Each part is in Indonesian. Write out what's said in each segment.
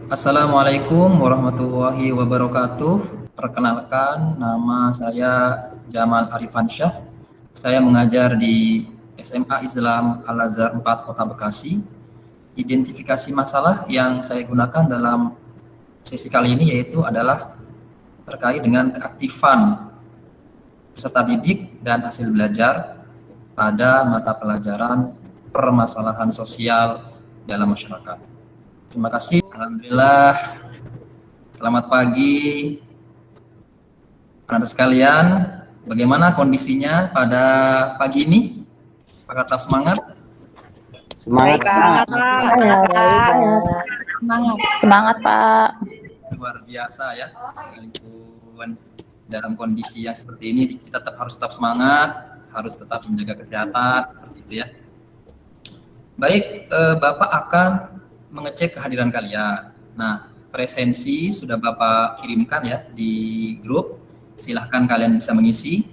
Assalamualaikum warahmatullahi wabarakatuh. Perkenalkan, nama saya Jamal Arifansyah. Saya mengajar di SMA Islam Al-Azhar 4 Kota Bekasi. Identifikasi masalah yang saya gunakan dalam sesi kali ini yaitu adalah terkait dengan keaktifan peserta didik dan hasil belajar pada mata pelajaran permasalahan sosial dalam masyarakat. Terima kasih. Alhamdulillah. Selamat pagi, anak sekalian. Bagaimana kondisinya pada pagi ini? Apakah tetap semangat? Semangat, Pak. Semangat, Pak. Luar biasa ya. Sekalipun dalam kondisi yang seperti ini, kita tetap semangat, harus tetap menjaga kesehatan, seperti itu ya. Baik, Bapak akan mengecek kehadiran kalian. Nah, presensi sudah Bapak kirimkan ya di grup. Silahkan kalian bisa mengisi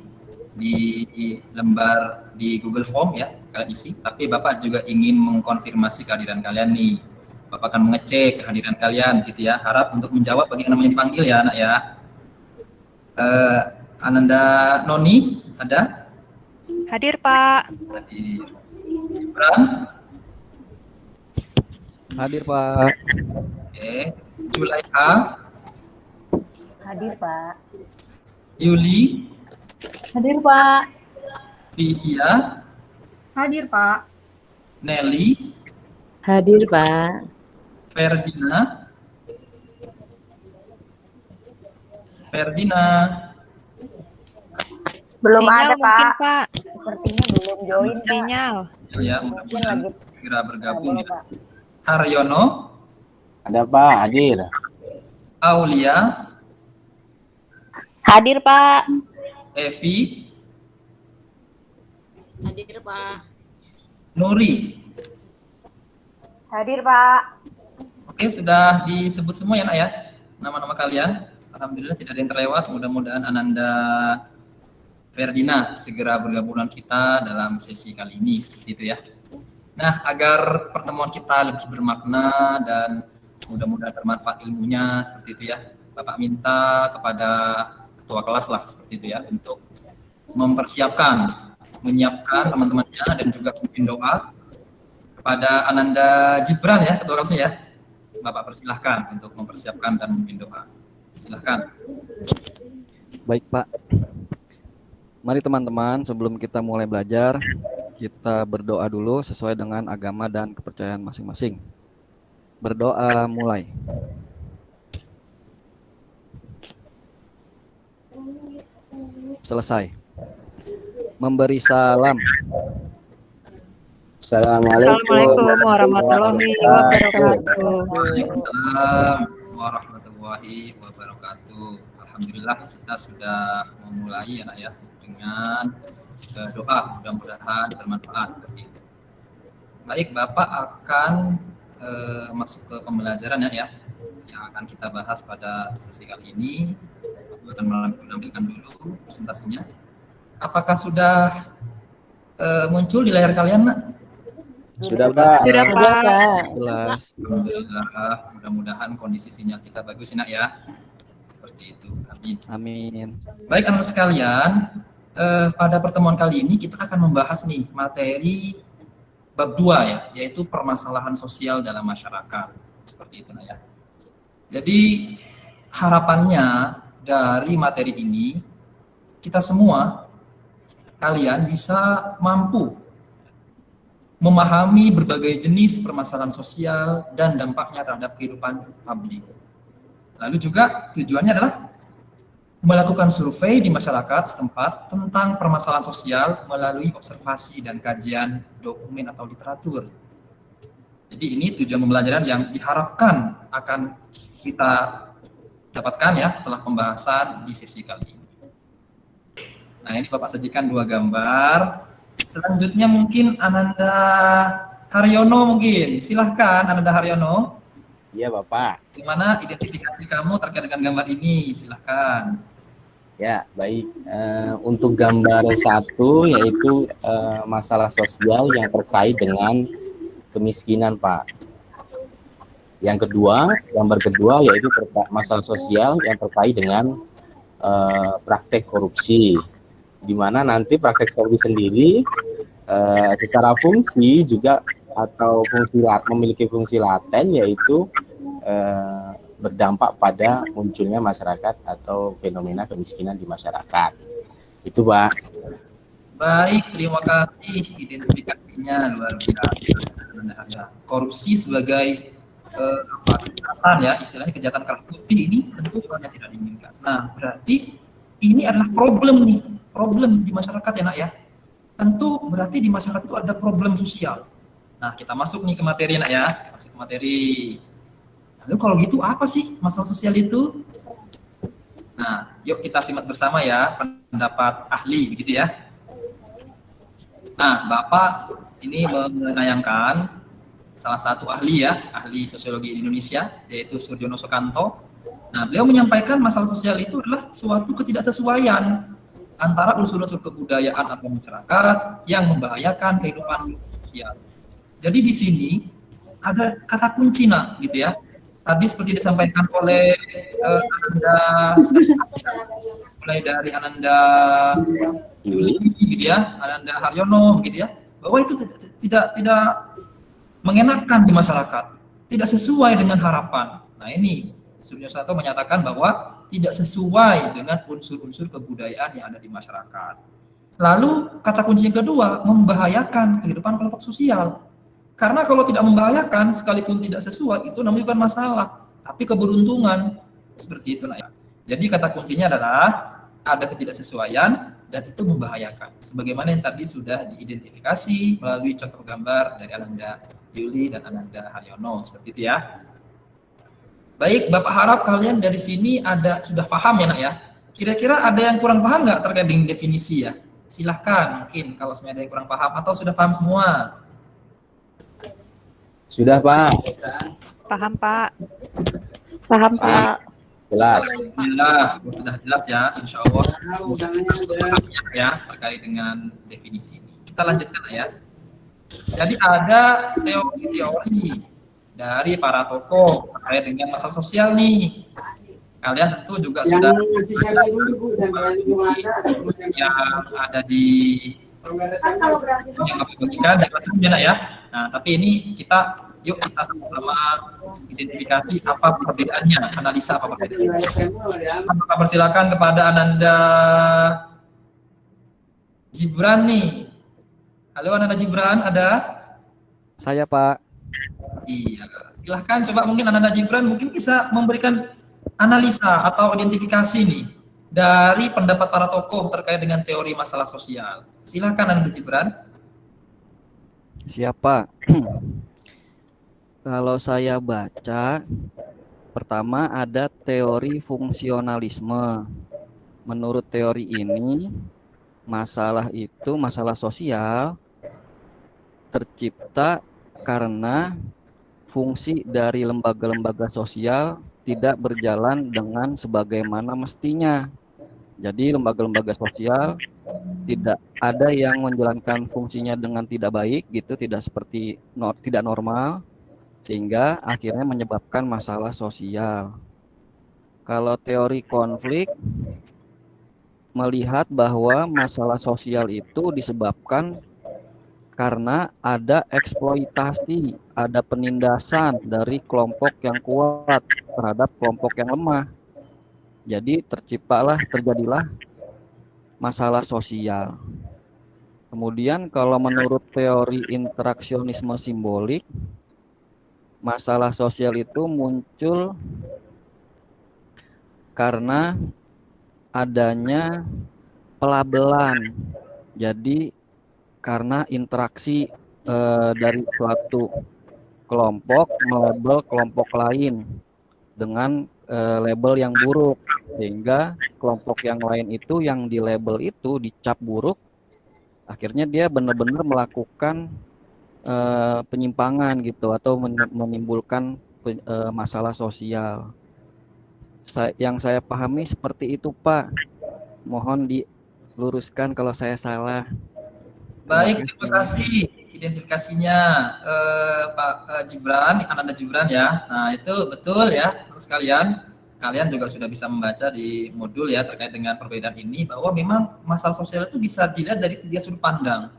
di lembar di Google Form ya, kalian isi. Tapi Bapak juga ingin mengkonfirmasi kehadiran kalian nih. Bapak akan mengecek kehadiran kalian gitu ya. Harap untuk menjawab bagi yang namanya dipanggil ya, anak ya. Ananda Noni ada? Hadir, Pak. Hadir. Cipran? Hadir, Pak. Oke. Julaiha? Hadir, Pak. Yuli? Hadir, Pak. Vidya? Hadir, Pak. Nelly? Hadir, Pak. Ferdina? Belum Sinyal ada, mungkin, Pak. Pak. Sepertinya belum join, Pak. Sinyal. Ya, mudah-mudahan segera bergabung Boleh, ya. Pak. Haryono? Ada, Pak. Hadir. Aulia? Hadir, Pak. Evi? Hadir, Pak. Nuri? Hadir, Pak. Oke, sudah disebut semua ya, Nak ya? Nama-nama kalian. Alhamdulillah tidak ada yang terlewat. Mudah-mudahan Ananda Ferdina segera bergabung dengan kita dalam sesi kali ini, seperti itu ya. Nah, agar pertemuan kita lebih bermakna dan mudah-mudahan bermanfaat ilmunya, seperti itu ya. Bapak minta kepada ketua kelas lah, seperti itu ya, untuk menyiapkan teman-temannya dan juga memimpin doa kepada Ananda Gibran ya, ketua kelasnya ya. Bapak persilahkan untuk mempersiapkan dan memimpin doa. Silahkan. Baik, Pak. Mari teman-teman, sebelum kita mulai belajar, kita berdoa dulu sesuai dengan agama dan kepercayaan masing-masing. Berdoa mulai. Selesai. Memberi salam. Assalamualaikum warahmatullahi wabarakatuh. Waalaikumsalam warahmatullahi wabarakatuh. Alhamdulillah kita sudah memulai ya, Nak ya, dengan doa, mudah-mudahan bermanfaat seperti itu. Baik, Bapak akan masuk ke pembelajaran ya, yang akan kita bahas pada sesi kali ini. Bapak akan menampilkan dulu presentasinya. Apakah sudah muncul di layar kalian, Nak? Sudah, Pak. Sudah, Pak. Jelas. Alhamdulillah, mudah-mudahan kondisi sinyal kita bagus ya, Nak ya. Seperti itu, amin. Amin. Baik, anak sekalian, pada pertemuan kali ini kita akan membahas nih materi bab 2 ya, yaitu permasalahan sosial dalam masyarakat. Seperti itu, Nak ya. Jadi harapannya dari materi ini, kita semua, kalian bisa mampu memahami berbagai jenis permasalahan sosial dan dampaknya terhadap kehidupan publik. Lalu juga tujuannya adalah melakukan survei di masyarakat setempat tentang permasalahan sosial melalui observasi dan kajian dokumen atau literatur. Jadi ini tujuan pembelajaran yang diharapkan akan kita dapatkan ya setelah pembahasan di sesi kali ini. Nah, ini Bapak sajikan 2 gambar. Selanjutnya mungkin Ananda Haryono mungkin. Silahkan Ananda Haryono. Iya, Bapak. Gimana identifikasi kamu terkait dengan gambar ini? Silahkan. Ya, baik. Untuk gambar 1 yaitu masalah sosial yang terkait dengan kemiskinan, Pak. Yang kedua, gambar kedua yaitu masalah sosial yang terkait dengan praktek korupsi, di mana nanti praktek korupsi sendiri secara fungsi juga atau memiliki fungsi laten, yaitu berdampak pada munculnya masyarakat atau fenomena kemiskinan di masyarakat. Itu, Pak. Baik, terima kasih identifikasinya luar biasa. Korupsi sebagai kejahatan ya, istilahnya kejahatan kerah putih ini tentu hal yang tidak diinginkan. Nah, berarti ini adalah problem di masyarakat ya Nak ya. Tentu berarti di masyarakat itu ada problem sosial. Nah, kita masuk nih ke materi Nak ya, masuk ke materi. Lalu kalau gitu apa sih masalah sosial itu? Nah, yuk kita simak bersama ya pendapat ahli begitu ya. Nah, Bapak ini menayangkan salah satu ahli ya, ahli sosiologi di Indonesia, yaitu Surjono Soekanto. Nah, beliau menyampaikan masalah sosial itu adalah suatu ketidaksesuaian antara unsur-unsur kebudayaan atau masyarakat yang membahayakan kehidupan sosial. Jadi di sini ada kata kunci gitu ya. Tadi seperti disampaikan oleh Ananda, mulai dari Ananda Yuli gitu ya, Ananda Haryono gitu ya, bahwa itu tidak mengenakan di masyarakat, tidak sesuai dengan harapan. Nah ini Suryo Santo menyatakan bahwa tidak sesuai dengan unsur-unsur kebudayaan yang ada di masyarakat. Lalu kata kunci yang kedua, membahayakan kehidupan kelompok sosial. Karena kalau tidak membahayakan, sekalipun tidak sesuai, itu namanya bukan masalah, tapi keberuntungan. Seperti itu. Nah, ya. Jadi kata kuncinya adalah ada ketidaksesuaian dan itu membahayakan. Sebagaimana yang tadi sudah diidentifikasi melalui contoh gambar dari Ananda Yuli dan Ananda Haryono. Seperti itu ya. Baik, Bapak harap kalian dari sini sudah paham ya Nak ya. Kira-kira ada yang kurang paham nggak terkait dengan definisi ya? Silahkan mungkin kalau semuanya ada yang kurang paham atau sudah paham semua. Sudah, Pak. Paham, Pak. Paham, Pak. Jelas. Alhamdulillah, sudah jelas ya, insya Allah ya terkait dengan definisi ini. Kita lanjutkan ya. Jadi ada teori-teori dari para tokoh terkait dengan masalah sosial nih. Kalian tentu juga sudah yang ada di yang Bapak bagikan di kelas ini ya. Nah, tapi ini kita sama-sama identifikasi apa perbedaannya, analisa apa perbedaannya. Maka persilakan kepada Ananda Gibran nih. Halo Ananda Gibran, ada? Saya, Pak. Iya, silahkan coba mungkin Ananda Gibran mungkin bisa memberikan analisa atau identifikasi nih dari pendapat para tokoh terkait dengan teori masalah sosial. Silahkan Ananda Gibran. Siapa? Kalau saya baca, pertama ada teori fungsionalisme. Menurut teori ini, masalah sosial tercipta karena fungsi dari lembaga-lembaga sosial tidak berjalan dengan sebagaimana mestinya. Jadi lembaga-lembaga sosial tidak ada yang menjalankan fungsinya dengan tidak baik gitu, tidak normal, sehingga akhirnya menyebabkan masalah sosial. Kalau teori konflik melihat bahwa masalah sosial itu disebabkan karena ada eksploitasi, ada penindasan dari kelompok yang kuat terhadap kelompok yang lemah. Jadi terjadilah masalah sosial. Kemudian kalau menurut teori interaksionisme simbolik, masalah sosial itu muncul karena adanya pelabelan. Jadi karena interaksi dari suatu kelompok melabel kelompok lain dengan label yang buruk, sehingga kelompok yang lain itu yang di label itu dicap buruk, akhirnya dia benar-benar melakukan penyimpangan gitu atau menimbulkan masalah sosial. Yang saya pahami seperti itu, Pak. Mohon diluruskan kalau saya salah. Baik, terima kasih identifikasinya Pak Gibran, Ananda Gibran ya. Nah, itu betul ya, terus kalian juga sudah bisa membaca di modul ya terkait dengan perbedaan ini bahwa memang masalah sosial itu bisa dilihat dari 3 sudut pandang.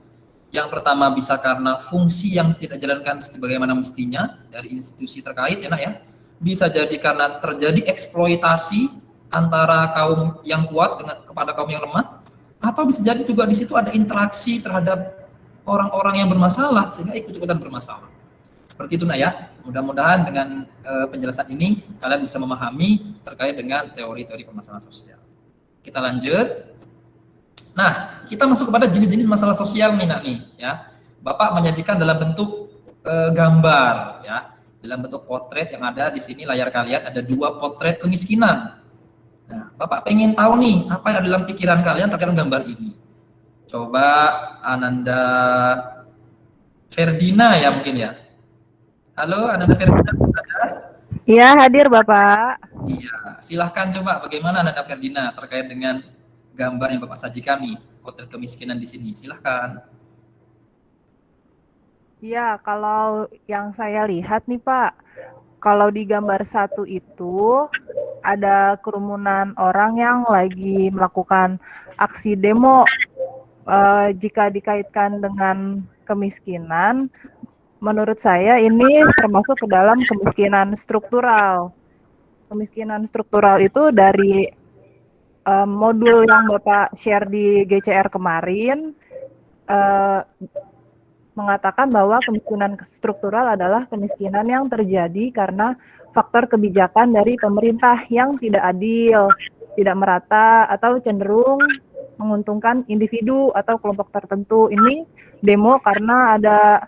Yang pertama bisa karena fungsi yang tidak dijalankan sebagaimana mestinya dari institusi terkait ya, Nak ya. Bisa jadi karena terjadi eksploitasi antara kaum yang kuat dengan kepada kaum yang lemah, atau bisa jadi juga di situ ada interaksi terhadap orang-orang yang bermasalah sehingga ikut-ikutan bermasalah. Seperti itu, Nak ya. Mudah-mudahan dengan penjelasan ini kalian bisa memahami terkait dengan teori-teori permasalahan sosial. Kita lanjut. Nah, kita masuk kepada jenis-jenis masalah sosial nih, Nak nih ya. Bapak menyajikan dalam bentuk gambar ya. Dalam bentuk potret yang ada di sini layar kalian ada 2 potret kemiskinan. Nah, Bapak pengen tahu nih apa yang ada dalam pikiran kalian terkait dengan gambar ini. Coba Ananda Ferdina ya mungkin ya. Halo Ananda Ferdina. Iya, hadir Bapak. Iya, silahkan coba bagaimana Ananda Ferdina terkait dengan gambar yang Bapak sajikan nih, potret kemiskinan di sini. Silahkan. Iya, kalau yang saya lihat nih Pak, kalau di gambar 1 itu ada kerumunan orang yang lagi melakukan aksi demo. Jika dikaitkan dengan kemiskinan, menurut saya ini termasuk ke dalam kemiskinan struktural. Kemiskinan struktural itu dari modul yang Bapak share di GCR kemarin, mengatakan bahwa kemiskinan struktural adalah kemiskinan yang terjadi karena faktor kebijakan dari pemerintah yang tidak adil, tidak merata, atau cenderung menguntungkan individu atau kelompok tertentu. Ini demo karena ada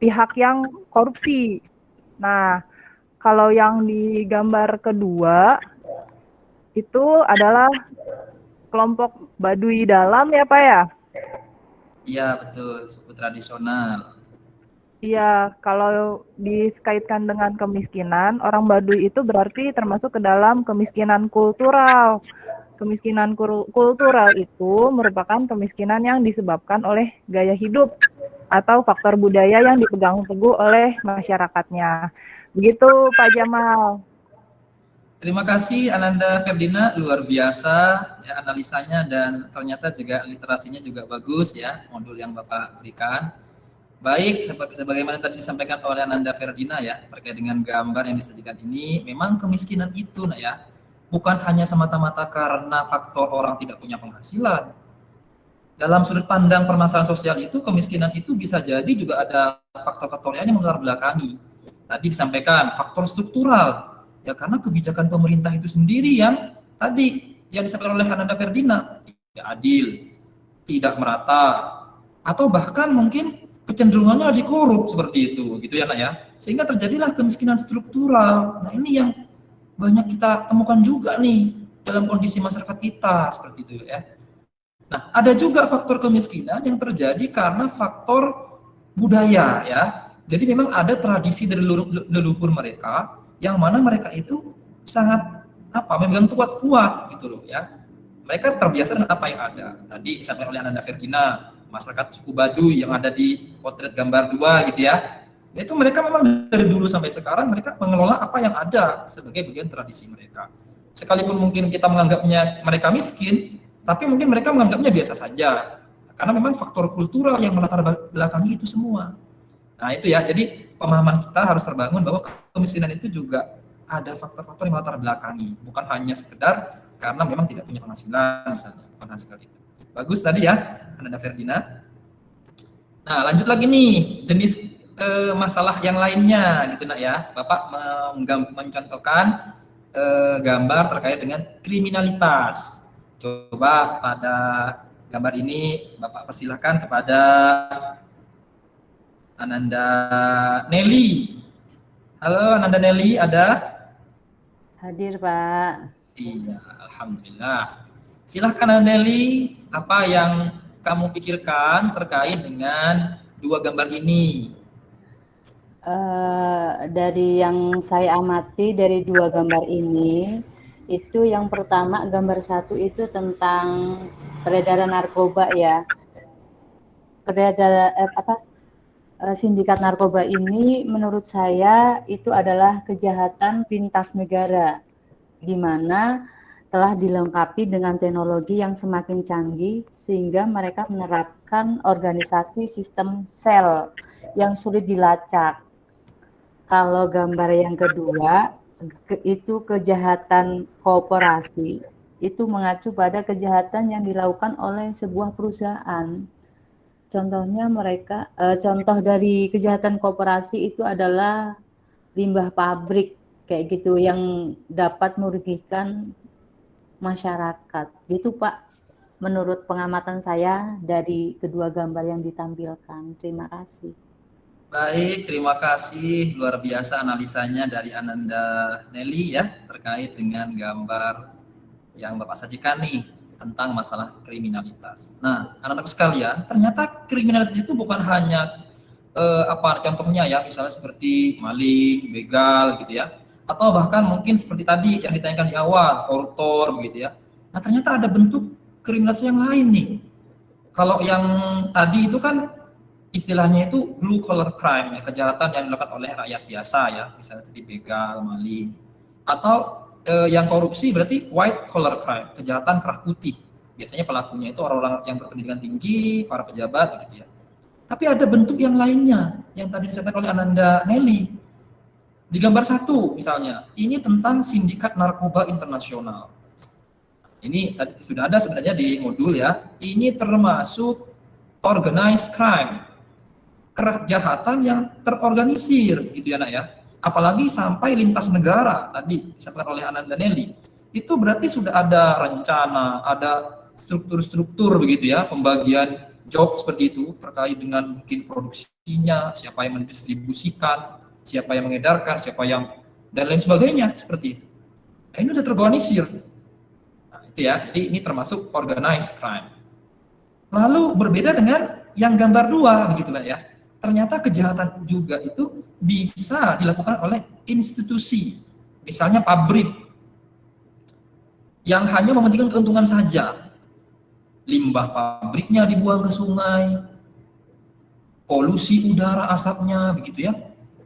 pihak yang korupsi. Nah, kalau yang di gambar kedua itu adalah kelompok Baduy dalam ya Pak ya? Iya betul, suku tradisional. Iya, kalau dikaitkan dengan kemiskinan, orang Baduy itu berarti termasuk ke dalam kemiskinan kultural. Kemiskinan kultural itu merupakan kemiskinan yang disebabkan oleh gaya hidup atau faktor budaya yang dipegang teguh oleh masyarakatnya. Begitu Pak Jamal. Terima kasih Ananda Ferdina, luar biasa ya analisanya dan ternyata juga literasinya juga bagus ya modul yang Bapak berikan. Baik, sebagaimana tadi disampaikan oleh Ananda Ferdina ya terkait dengan gambar yang disajikan ini, memang kemiskinan itu nah ya bukan hanya semata-mata karena faktor orang tidak punya penghasilan. Dalam sudut pandang permasalahan sosial itu, kemiskinan itu bisa jadi juga ada faktor-faktor lain yang melatar belakangi. Tadi disampaikan faktor struktural. Ya karena kebijakan pemerintah itu sendiri yang tadi yang disampaikan oleh Ananda Ferdina tidak adil, tidak merata, atau bahkan mungkin kecenderungannya lagi korup seperti itu, gitu ya Nak ya. Sehingga terjadilah kemiskinan struktural. Nah ini yang banyak kita temukan juga nih dalam kondisi masyarakat kita seperti itu ya. Nah ada juga faktor kemiskinan yang terjadi karena faktor budaya ya. Jadi memang ada tradisi dari leluhur mereka yang mana mereka itu sangat memegang kuat gitu loh ya. Mereka terbiasa dengan apa yang ada. Tadi disampaikan oleh Ananda Ferdina, masyarakat suku Baduy yang ada di potret gambar 2 gitu ya. Itu mereka memang dari dulu sampai sekarang mereka mengelola apa yang ada sebagai bagian tradisi mereka. Sekalipun mungkin kita menganggapnya mereka miskin, tapi mungkin mereka menganggapnya biasa saja. Karena memang faktor kultural yang melatar belakangi itu semua. Nah itu ya, jadi pemahaman kita harus terbangun bahwa kemiskinan itu juga ada faktor-faktor yang melatar belakangi, bukan hanya sekedar karena memang tidak punya penghasilan misalnya, bukan hanya sekedar itu. Bagus tadi ya, Ananda Ferdina. Nah lanjut lagi nih, jenis masalah yang lainnya gitu Nak ya. Bapak mencontohkan gambar terkait dengan kriminalitas. Coba pada gambar ini Bapak persilahkan kepada Ananda Nelly. Halo Ananda Nelly, ada? Hadir Pak. Iya, Alhamdulillah. Silahkan Ananda Nelly, apa yang kamu pikirkan terkait dengan 2 gambar ini? Dari yang saya amati dari 2 gambar ini, itu yang pertama gambar 1 itu tentang peredaran narkoba ya. sindikat narkoba ini menurut saya itu adalah kejahatan lintas negara, di mana telah dilengkapi dengan teknologi yang semakin canggih sehingga mereka menerapkan organisasi sistem sel yang sulit dilacak. Kalau gambar yang kedua, itu kejahatan kooperasi, itu mengacu pada kejahatan yang dilakukan oleh sebuah perusahaan. Contohnya contoh dari kejahatan koperasi itu adalah limbah pabrik kayak gitu yang dapat merugikan masyarakat. Gitu Pak, menurut pengamatan saya dari kedua gambar yang ditampilkan. Terima kasih. Baik, terima kasih. Luar biasa analisanya dari Ananda Nelly ya, terkait dengan gambar yang Bapak sajikan nih tentang masalah kriminalitas. Nah, anak-anak sekalian, ternyata kriminalitas itu bukan hanya contohnya ya, misalnya seperti maling, begal gitu ya, atau bahkan mungkin seperti tadi yang ditanyakan di awal, koruptor begitu ya. Nah, ternyata ada bentuk kriminalitas yang lain nih. Kalau yang tadi itu kan istilahnya itu blue collar crime, ya, kejahatan yang dilakukan oleh rakyat biasa ya, misalnya seperti begal, maling, atau yang korupsi berarti white collar crime, kejahatan kerah putih. Biasanya pelakunya itu orang-orang yang berpendidikan tinggi, para pejabat begitu ya. Tapi ada bentuk yang lainnya yang tadi disampaikan oleh Ananda Nelly. Di gambar 1 misalnya, ini tentang sindikat narkoba internasional. Ini tadi sudah ada sebenarnya di modul ya. Ini termasuk organized crime, kejahatan yang terorganisir gitu ya nak ya. Apalagi sampai lintas negara tadi disampaikan oleh Ananda Nelly, itu berarti sudah ada rencana, ada struktur-struktur begitu ya, pembagian job seperti itu terkait dengan mungkin produksinya, siapa yang mendistribusikan, siapa yang mengedarkan, siapa yang dan lain sebagainya seperti itu. Nah, ini sudah terorganisir. Nah, itu ya, jadi ini termasuk organized crime. Lalu berbeda dengan yang gambar 2 begitu kan ya. Ternyata kejahatan juga itu bisa dilakukan oleh institusi, misalnya pabrik yang hanya mementingkan keuntungan saja. Limbah pabriknya dibuang ke sungai, polusi udara asapnya begitu ya.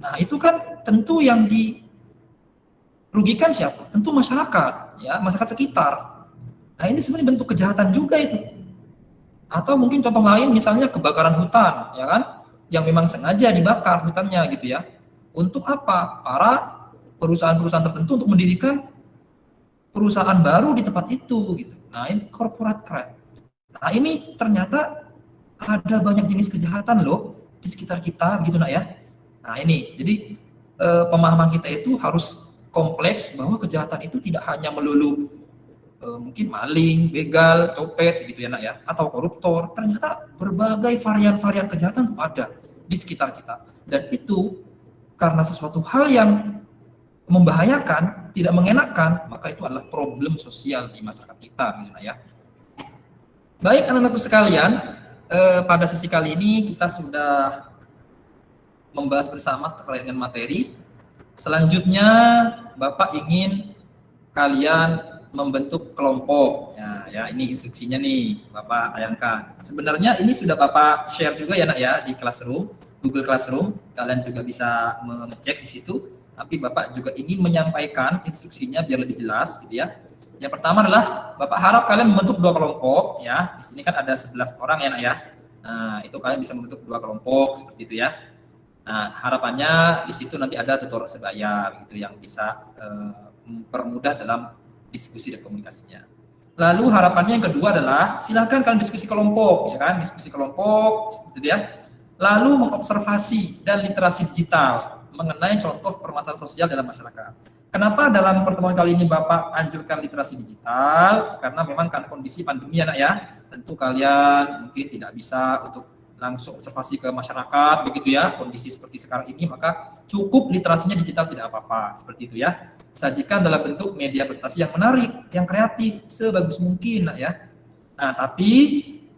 Nah, itu kan tentu yang dirugikan siapa? Tentu masyarakat, ya, masyarakat sekitar. Nah, ini sebenarnya bentuk kejahatan juga itu. Atau mungkin contoh lain misalnya kebakaran hutan, ya kan? Yang memang sengaja dibakar hutannya gitu ya. Untuk apa? Para perusahaan-perusahaan tertentu untuk mendirikan perusahaan baru di tempat itu gitu. Nah, ini corporate crime. Nah, ini ternyata ada banyak jenis kejahatan loh di sekitar kita begitu nak ya. Nah, ini jadi pemahaman kita itu harus kompleks bahwa kejahatan itu tidak hanya melulu mungkin maling, begal, copet gitu ya nak ya, atau koruptor. Ternyata berbagai varian-varian kejahatan itu ada di sekitar kita. Dan itu karena sesuatu hal yang membahayakan, tidak mengenakan, maka itu adalah problem sosial di masyarakat kita gitu nak ya. Baik anak-anakku sekalian, pada sesi kali ini kita sudah membahas bersama terkait dengan materi. Selanjutnya Bapak ingin kalian membentuk kelompok. Ya, ini instruksinya nih, Bapak tayangkan. Sebenarnya ini sudah Bapak share juga ya nak ya di Classroom, Google Classroom. Kalian juga bisa mengecek di situ. Tapi Bapak juga ingin menyampaikan instruksinya biar lebih jelas gitu ya. Yang pertama adalah Bapak harap kalian membentuk 2 kelompok ya. Di sini kan ada 11 orang ya nak ya. Nah, itu kalian bisa membentuk 2 kelompok seperti itu ya. Nah, harapannya di situ nanti ada tutor sebaya gitu yang bisa mempermudah dalam diskusi dan komunikasinya. Lalu harapannya yang kedua adalah silakan kalian diskusi kelompok ya kan, diskusi kelompok gitu ya. Lalu mengobservasi dan literasi digital mengenai contoh permasalahan sosial dalam masyarakat. Kenapa dalam pertemuan kali ini Bapak anjurkan literasi digital? Karena memang karena kondisi pandemi ya nak ya. Tentu kalian mungkin tidak bisa untuk langsung observasi ke masyarakat begitu ya, kondisi seperti sekarang ini, maka cukup literasinya digital tidak apa-apa seperti itu ya. Sajikan dalam bentuk media presentasi yang menarik, yang kreatif sebagus mungkin nak ya. Nah, tapi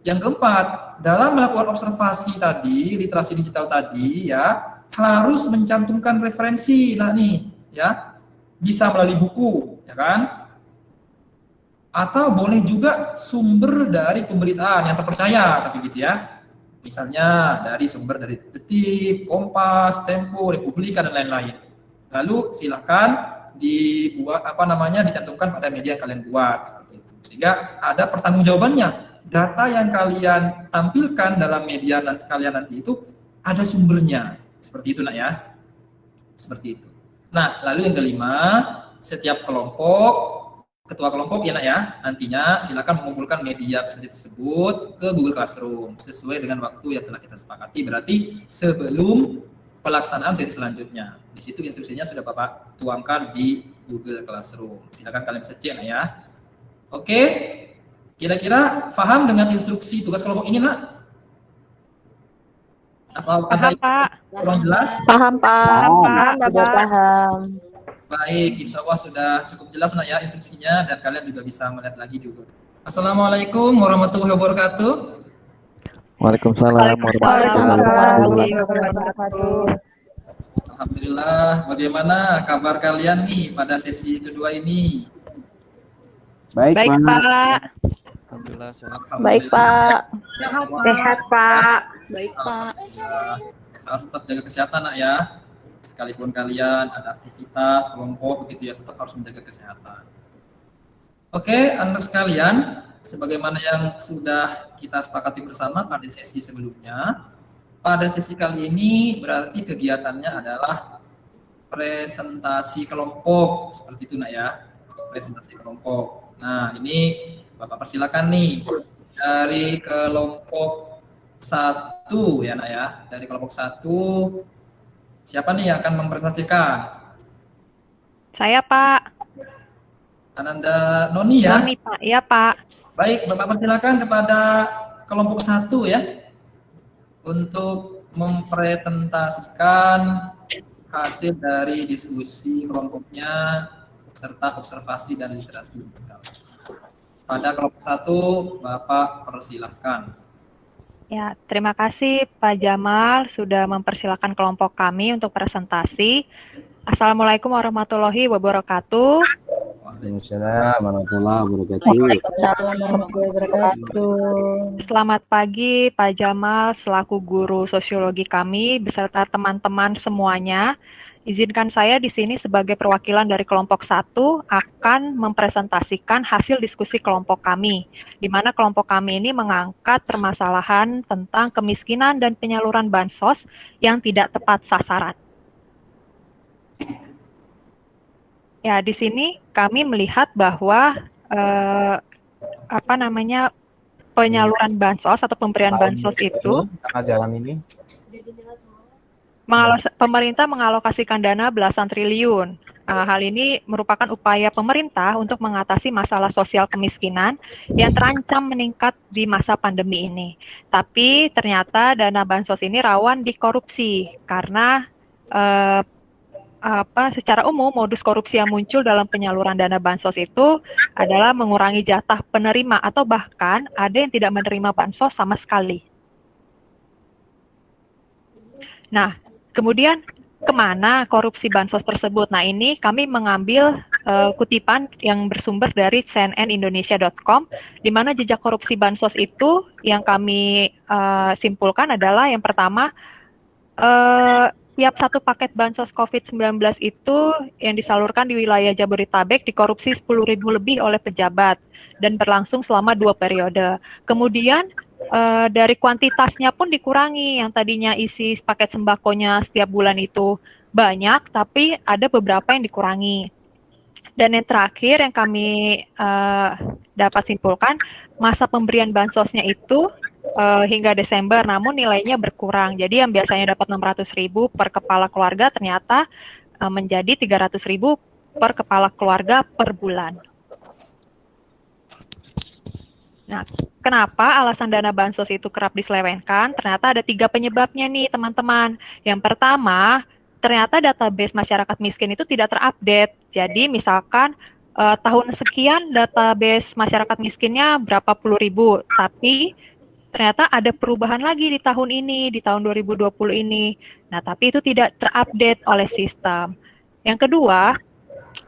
yang keempat, dalam melakukan observasi tadi, literasi digital tadi ya, harus mencantumkan referensi nah nih ya. Bisa melalui buku ya kan? Atau boleh juga sumber dari pemberitaan yang terpercaya tapi gitu ya. Misalnya dari sumber dari Detik, Kompas, Tempo, Republika dan lain-lain. Lalu silakan dibuat dicantumkan pada media yang kalian buat seperti itu. Sehingga ada pertanggungjawabannya. Data yang kalian tampilkan dalam media kalian nanti itu ada sumbernya. Seperti itu nak ya. Seperti itu. Nah, lalu yang kelima, setiap kelompok, ketua kelompok ya nak ya, nantinya silakan mengumpulkan media presentasi tersebut ke Google Classroom sesuai dengan waktu yang telah kita sepakati, berarti sebelum pelaksanaan sesi selanjutnya. Di situ instruksinya sudah Bapak tuangkan di Google Classroom. Silakan kalian bisa cek ya. Oke, kira-kira paham dengan instruksi tugas kelompok ini nak? Apa Paham, Pak. kurang jelas? Paham, Pak. Paham, Pak. Sudah paham. Baik, insya Allah sudah cukup jelas nak ya instruksinya dan kalian juga bisa melihat lagi di Google. Assalamualaikum warahmatullahi wabarakatuh. Waalaikumsalam warahmatullahi Wabarakatuh. Alhamdulillah, bagaimana kabar kalian nih pada sesi kedua ini? Baik, Baik, Pak. Alhamdulillah sehat. Baik, Pak. Sehat, Pak. Baik, Pak. Alhamdulillah. Harus tetap jaga kesehatan nak ya. Sekalipun kalian ada aktivitas kelompok begitu ya, tetap harus menjaga kesehatan. Oke, anak sekalian, sebagaimana yang sudah kita sepakati bersama pada sesi sebelumnya, pada sesi kali ini berarti kegiatannya adalah presentasi kelompok, seperti itu nak ya, presentasi kelompok. Nah, ini Bapak persilakan nih dari kelompok 1 ya nak ya, dari kelompok 1 siapa nih yang akan mempresentasikan? Saya, Pak. Ananda Noni ya? Noni, Pak. Iya, Pak. Baik, Bapak persilakan kepada kelompok 1 ya untuk mempresentasikan hasil dari diskusi kelompoknya serta observasi dan literasi digital. Pada kelompok 1, Bapak persilahkan. Ya, terima kasih Pak Jamal sudah mempersilahkan kelompok kami untuk presentasi. Assalamualaikum warahmatullahi wabarakatuh. Waalaikumsalam warahmatullahi wabarakatuh. Waalaikumsalam warahmatullahi wabarakatuh. Selamat pagi Pak Jamal selaku guru sosiologi kami beserta teman-teman semuanya. Izinkan saya di sini sebagai perwakilan dari kelompok 1 akan mempresentasikan hasil diskusi kelompok kami, di mana kelompok kami ini mengangkat permasalahan tentang kemiskinan dan penyaluran bansos yang tidak tepat sasaran. Ya, di sini kami melihat bahwa penyaluran bansos atau pemberian bansos itu Karena jalan ini pemerintah mengalokasikan dana belasan triliun. Hal ini merupakan upaya pemerintah untuk mengatasi masalah sosial kemiskinan yang terancam meningkat di masa pandemi ini. Tapi ternyata dana bansos ini rawan dikorupsi karena secara umum modus korupsi yang muncul dalam penyaluran dana bansos itu adalah mengurangi jatah penerima atau bahkan ada yang tidak menerima bansos sama sekali. Nah, kemudian kemana korupsi bansos tersebut? Nah, ini kami mengambil kutipan yang bersumber dari cnnindonesia.com, di mana jejak korupsi bansos itu yang kami simpulkan adalah yang pertama, tiap satu paket bansos COVID-19 itu yang disalurkan di wilayah Jabodetabek dikorupsi 10.000 lebih oleh pejabat dan berlangsung selama 2 periode. Kemudian dari kuantitasnya pun dikurangi, yang tadinya isi paket sembakonya setiap bulan itu banyak, tapi ada beberapa yang dikurangi. Dan yang terakhir yang kami dapat simpulkan, masa pemberian bansosnya itu hingga Desember, namun nilainya berkurang. Jadi yang biasanya dapat 600.000 per kepala keluarga ternyata menjadi 300.000 per kepala keluarga per bulan. Nah, kenapa alasan dana bansos itu kerap diselewengkan? Ternyata ada 3 penyebabnya nih teman-teman. Yang pertama, ternyata database masyarakat miskin itu tidak terupdate. Jadi misalkan tahun sekian database masyarakat miskinnya berapa puluh ribu, tapi ternyata ada perubahan lagi di tahun ini, di tahun 2020 ini. Nah, tapi itu tidak terupdate oleh sistem. Yang kedua,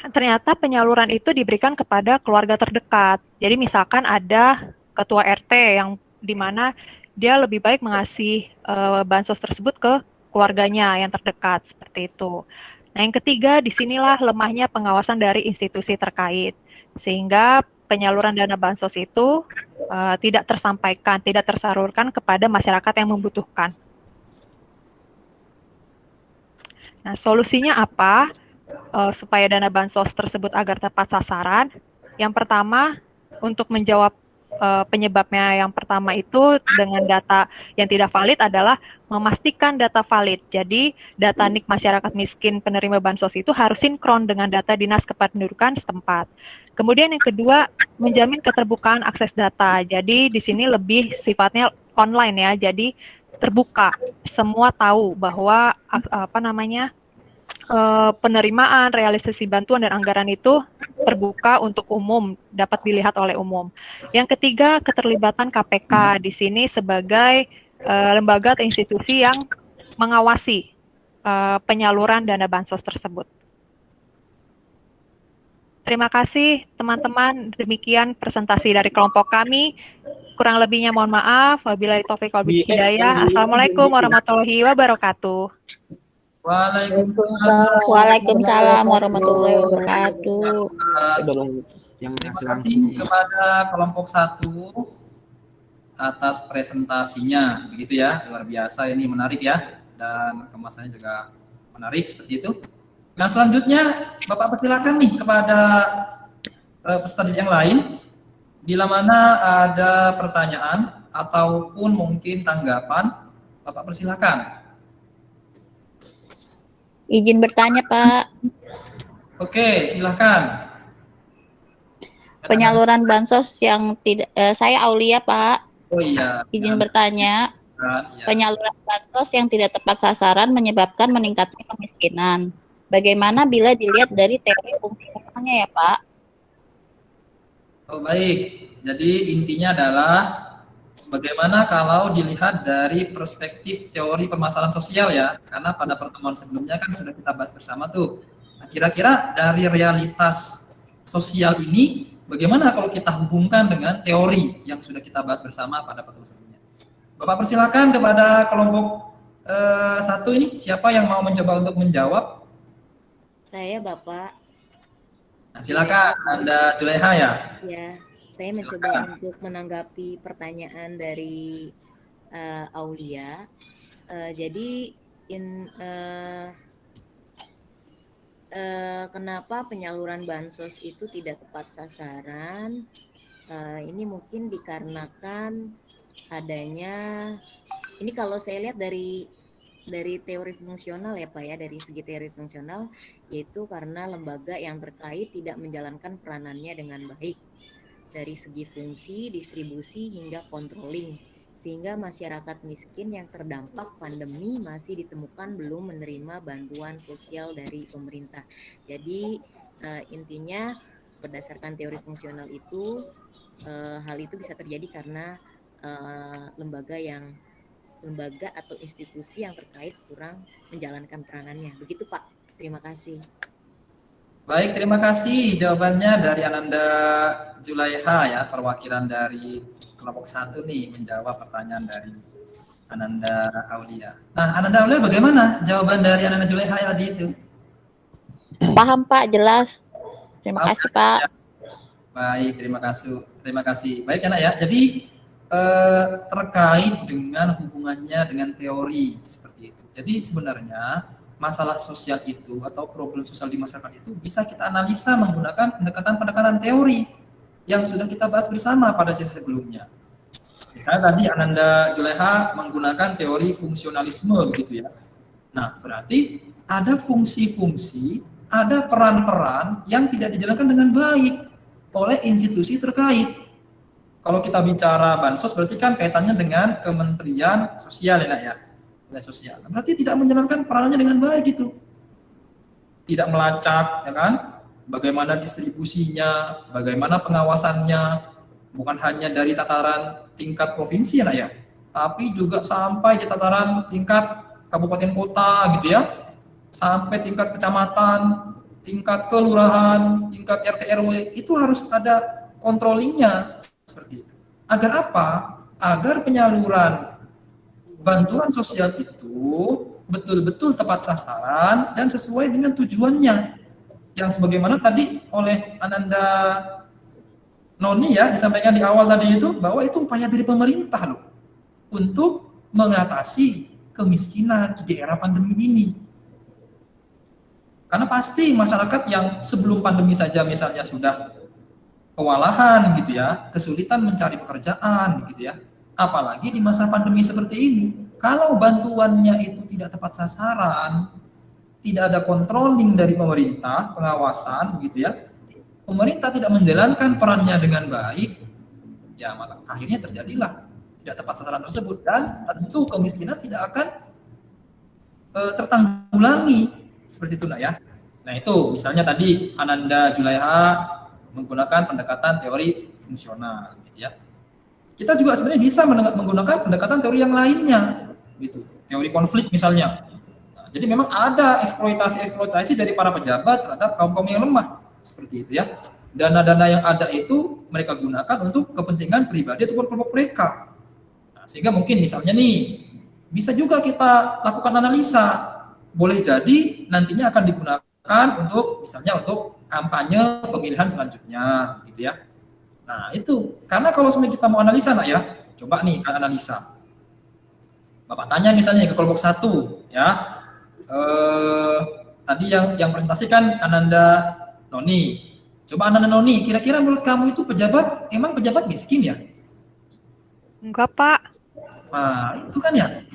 ternyata penyaluran itu diberikan kepada keluarga terdekat. Jadi misalkan ada ketua RT yang di mana dia lebih baik mengasih bansos tersebut ke keluarganya yang terdekat, seperti itu. Nah, yang ketiga, disinilah lemahnya pengawasan dari institusi terkait, sehingga penyaluran dana bansos itu tidak tersampaikan, tidak tersalurkan kepada masyarakat yang membutuhkan. Nah, solusinya apa supaya dana bansos tersebut agar tepat sasaran? Yang pertama, untuk menjawab penyebabnya yang pertama itu dengan data yang tidak valid adalah memastikan data valid. Jadi, data NIK masyarakat miskin penerima bansos itu harus sinkron dengan data Dinas Kependudukan setempat. Kemudian yang kedua, menjamin keterbukaan akses data. Jadi, di sini lebih sifatnya online ya. Jadi, terbuka. Semua tahu bahwa penerimaan, realisasi bantuan dan anggaran itu terbuka untuk umum, dapat dilihat oleh umum. Yang ketiga, keterlibatan KPK di sini sebagai lembaga atau institusi yang mengawasi penyaluran dana bansos tersebut. Terima kasih teman-teman, demikian presentasi dari kelompok kami. Kurang lebihnya mohon maaf. Wabillahi taufiq wal hidayah. Assalamualaikum warahmatullahi wabarakatuh. Waalaikumsalam warahmatullahi wabarakatuh. Yang Terima kasih kepada kelompok 1 atas presentasinya, begitu ya, luar biasa, ini menarik ya, dan kemasannya juga menarik seperti itu. Nah, selanjutnya Bapak persilakan nih kepada peserta didik yang lain, bila mana ada pertanyaan ataupun mungkin tanggapan, Bapak persilakan. Izin bertanya, Pak. Oke, silakan. Penyaluran bansos yang tidak, saya Aulia, Pak. Oh iya. Izin bertanya. Ya. Penyaluran bansos yang tidak tepat sasaran menyebabkan meningkatnya kemiskinan. Bagaimana bila dilihat dari teori fungsionalnya ya, Pak? Oh baik. Jadi intinya adalah bagaimana kalau dilihat dari perspektif teori permasalahan sosial ya, karena pada pertemuan sebelumnya kan sudah kita bahas bersama tuh. Nah, kira-kira dari realitas sosial ini, bagaimana kalau kita hubungkan dengan teori yang sudah kita bahas bersama pada pertemuan sebelumnya? Bapak persilakan kepada kelompok 1 ini, siapa yang mau mencoba untuk menjawab? Saya Bapak. Nah, silakan, Anda Juleha ya. Ya. Saya mencoba untuk menanggapi pertanyaan dari Aulia. Jadi kenapa penyaluran bansos itu tidak tepat sasaran? Ini mungkin dikarenakan adanya, ini kalau saya lihat dari teori fungsional ya Pak ya, dari segi teori fungsional, yaitu karena lembaga yang terkait tidak menjalankan peranannya dengan baik dari segi fungsi, distribusi, hingga controlling, sehingga masyarakat miskin yang terdampak pandemi masih ditemukan belum menerima bantuan sosial dari pemerintah. Jadi intinya berdasarkan teori fungsional itu, hal itu bisa terjadi karena lembaga atau institusi yang terkait kurang menjalankan peranannya. Begitu Pak, terima kasih. Baik, terima kasih jawabannya dari Ananda Julaiha ya, perwakilan dari kelompok 1 nih menjawab pertanyaan dari Ananda Aulia. Nah, Ananda Aulia bagaimana jawaban dari Ananda Julaiha tadi itu? Paham Pak, jelas. Terima kasih Pak. Baik, terima kasih. Baik anak ya. Jadi terkait dengan hubungannya dengan teori seperti itu. Jadi sebenarnya masalah sosial itu atau problem sosial di masyarakat itu bisa kita analisa menggunakan pendekatan teori yang sudah kita bahas bersama pada sesi sebelumnya. Misalnya tadi Ananda Julaiha menggunakan teori fungsionalisme begitu ya. Nah, berarti ada fungsi-fungsi, ada peran-peran yang tidak dijalankan dengan baik oleh institusi terkait. Kalau kita bicara bansos berarti kan kaitannya dengan Kementerian Sosial ya. Sosial. Berarti tidak menjalankan peranannya dengan baik itu. Tidak melacak, ya kan? Bagaimana distribusinya, bagaimana pengawasannya, bukan hanya dari tataran tingkat provinsi ya, tapi juga sampai di tataran tingkat kabupaten kota gitu ya, sampai tingkat kecamatan, tingkat kelurahan, tingkat RT RW, itu harus ada controllingnya seperti itu. Agar apa? agar penyaluran bantuan sosial itu betul-betul tepat sasaran dan sesuai dengan tujuannya. Yang sebagaimana tadi oleh Ananda Noni ya disampaikan di awal tadi itu, bahwa itu upaya dari pemerintah loh untuk mengatasi kemiskinan di era pandemi ini. Karena pasti masyarakat yang sebelum pandemi saja misalnya sudah kewalahan gitu ya, kesulitan mencari pekerjaan gitu ya. Apalagi di masa pandemi seperti ini, kalau bantuannya itu tidak tepat sasaran, tidak ada controlling dari pemerintah, pengawasan gitu ya, pemerintah tidak menjalankan perannya dengan baik, ya maka akhirnya terjadilah tidak tepat sasaran tersebut, dan tentu kemiskinan tidak akan tertanggulangi seperti itu ya. Nah itu misalnya tadi Ananda Julaiha menggunakan pendekatan teori fungsional gitu ya. Kita juga sebenarnya bisa menggunakan pendekatan teori yang lainnya gitu, teori konflik misalnya. Nah, jadi memang ada eksploitasi dari para pejabat terhadap kaum-kaum yang lemah seperti itu ya. Dana-dana yang ada itu mereka gunakan untuk kepentingan pribadi ataupun kelompok mereka. Nah, sehingga mungkin misalnya nih bisa juga kita lakukan analisa, boleh jadi nantinya akan digunakan untuk misalnya untuk kampanye pemilihan selanjutnya gitu ya. Nah itu, karena kalau sebenarnya kita mau analisa nak ya, coba nih kan analisa. Bapak tanya misalnya ke kelompok 1 ya, tadi yang presentasi kan Ananda Noni. Coba Ananda Noni, kira-kira menurut kamu itu emang pejabat miskin ya? Enggak, Pak. Nah itu kan ya,